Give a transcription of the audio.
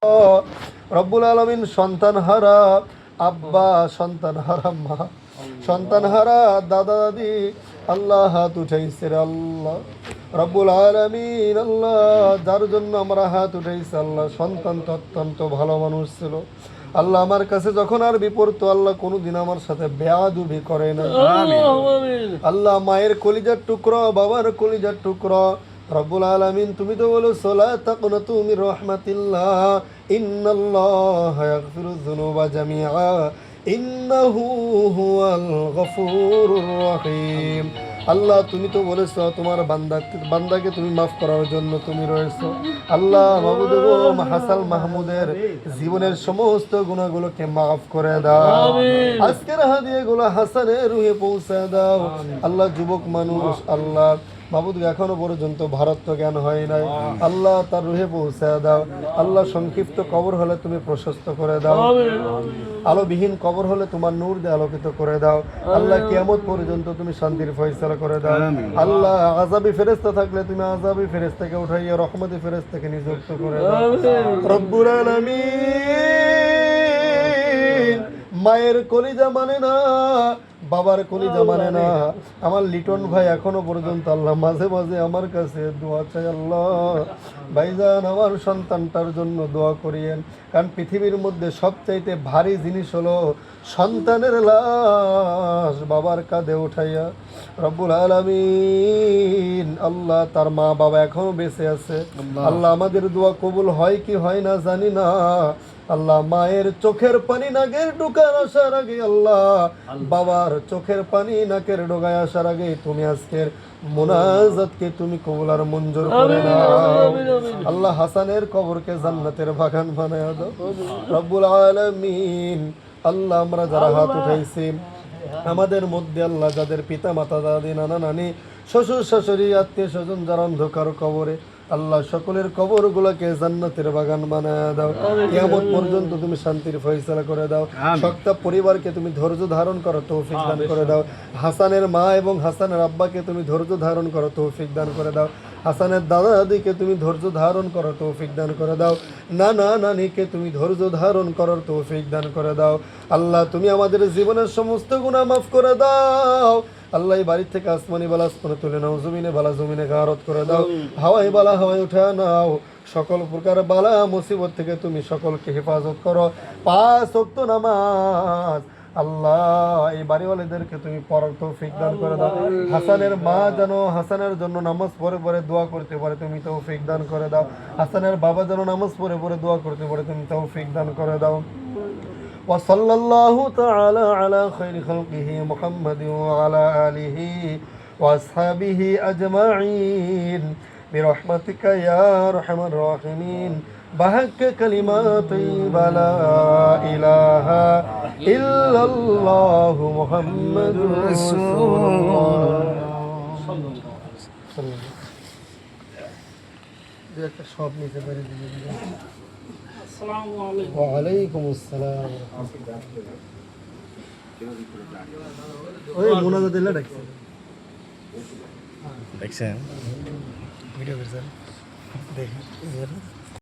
রব্বুল আলামিন সন্তান হারা আব্বা, সন্তান হারা মা, সন্তান হারা দাদা দাদি, আল্লাহ হাত উঠাইছে রে আল্লাহ। রব্বুল আলামিন আল্লাহ যার জন্য আমরা হাত উঠাইছি আল্লাহ, সন্তান তো অত্যন্ত ভালো মানুষ ছিল আল্লাহ। আমার কাছে যখন আর বিপদ আল্লাহ কোনোদিন আমার সাথে বেয়াদবি করে না আল্লাহ। মায়ের কলিজার টুকরো, বাবার কলিজার টুকরো, রব্বুল আলামিন তুমি তো বলো লা তাকনাতু মির রাহমাতিল্লাহ, ইন্নাল্লাহা ইয়াগফিরুয যুনুবা জামিআ, ইন্নাহু হুয়াল গফুরুর রহিম। আল্লাহ তুমি তো বলেছো তোমার বান্দাকে তুমি মাফ করার জন্য তুমি রয়েছো আল্লাহ। মাহমুদ হাসান মাহমুদের জীবনের সমস্ত গুণাগুলোকে মাফ করে দাও। আজকের হাদিয়াগুলো হাসানের রুহে পৌঁছে দাও আল্লাহ। যুবক মানুষ আল্লাহ মাহমুদ এখনো পর্যন্ত ভারত জ্ঞান হয় নাই আল্লাহ, তার রুহে পৌঁছে দাও আল্লাহ। সংক্ষিপ্ত কবর হলে তুমি প্রশস্ত করে দাও, আলোবিহীন কবর হলে তোমার নূর দিয়ে আলোকিত করে দাও আল্লাহ। কিয়ামত পর্যন্ত তুমি শান্তির ফয়সালা করে দাও আল্লাহ। আযাবী ফেরেশতা থাকলে তুমি আযাবী ফেরেশতাকে উঠাইয়া রহমতি ফেরেশতাকে নিযুক্ত করে দাও রব্বুল আলামিন। মায়ের কলিজা মানে না, বাবার কলিজা মানে না। আমার লিটন ভাই এখনো পর্যন্ত আল্লাহ মাঝে মাঝে আমার কাছে দোয়া চাই আল্লাহ। ভাইজান আমার সন্তানটার জন্য দোয়া করিয়েন, কারণ পৃথিবীর মধ্যে সবচাইতে ভারী জিনিস হলো সন্তানের লাশ বাবার কাঁধে উঠাইয়া। রব্বুল আলামিন আল্লাহ তার মা বাবা এখনো বেঁচে আছে আল্লাহ। আমাদের দোয়া কবুল হয় কি হয় না জানি না আল্লাহ। মায়ের চোখের পানি নাকের ডুকার আসার আগে আল্লাহ, বাবার চোখের পানি নাকের ডোগায় আসার আগে তুমি আজকের মুনাজাতকে তুমি কবুল আর মঞ্জুর করে নাও আল্লাহ। হাসানের কবরকে জান্নাতের বাগান বানায় দাও রব্বুল আলামিন আল্লাহ। আমরা যারা হাত উঠাইছি আমাদের মধ্যে আল্লাহ যাদের পিতা মাতা দাদি নানা নানি শ্বশুর শাশুড়ি আত্মীয় স্বজন যারা অন্ধকার কবরে আল্লাহ, সকলের কবরগুলোকে জান্নাতের বাগান বানায় দাও। কিয়ামত পর্যন্ত তুমি শান্তির ফয়সালা করে দাও। সপ্তাহ পরিবারকে তুমি ধৈর্য ধারণ করো তৌফিক দান করে দাও। হাসানের মা এবং হাসানের আব্বাকে তুমি ধৈর্য ধারণ করো তৌফিক দান করে দাও। হাসানের দাদা দাদিকে তুমি ধৈর্য ধারণ করো তৌফিক দান করে দাও। নানা নানিকে তুমি ধৈর্য ধারণ করার তৌফিক দান করে দাও আল্লাহ। তুমি আমাদের জীবনের সমস্ত গুনাহ মাফ করে দাও আল্লাহ। এই বাড়ির থেকে আসমানি বালা আসমানে তুলে নাও, জমিনে বালা জমিনে গারত করে দাও, হাওয়াই বালা হাওয়াই উঠে নাও। সকল প্রকার বালা মুসিবত থেকে তুমি সকলকে হেফাজত করো। 5 ওয়াক্ত নামাজ আল্লাহ এই বাড়িওয়ালাদেরকে তুমি পড়ার তৌফিক দান করে দাও। হাসানের মা যেন হাসানের জন্য নামাজ পড়ে পড়ে দোয়া করতে পারে তুমি তৌফিক দান করে দাও। হাসানের বাবা যেন নামাজ পড়ে পড়ে দোয়া করতে পারে তুমি তৌফিক দান করে দাও। وصلى الله تعالى على خير خلقه محمد وعلى آله وأصحابه أجمعين برحمتك يا أرحم الراحمين بحق كلمات لا إله إلا الله محمد رسول الله صلى الله عليه وسلم। ওয়ালাইকুম আসসালাম। ওই মোনাজাত দিলে দেখছেন ভিডিও করছেন দেখেন।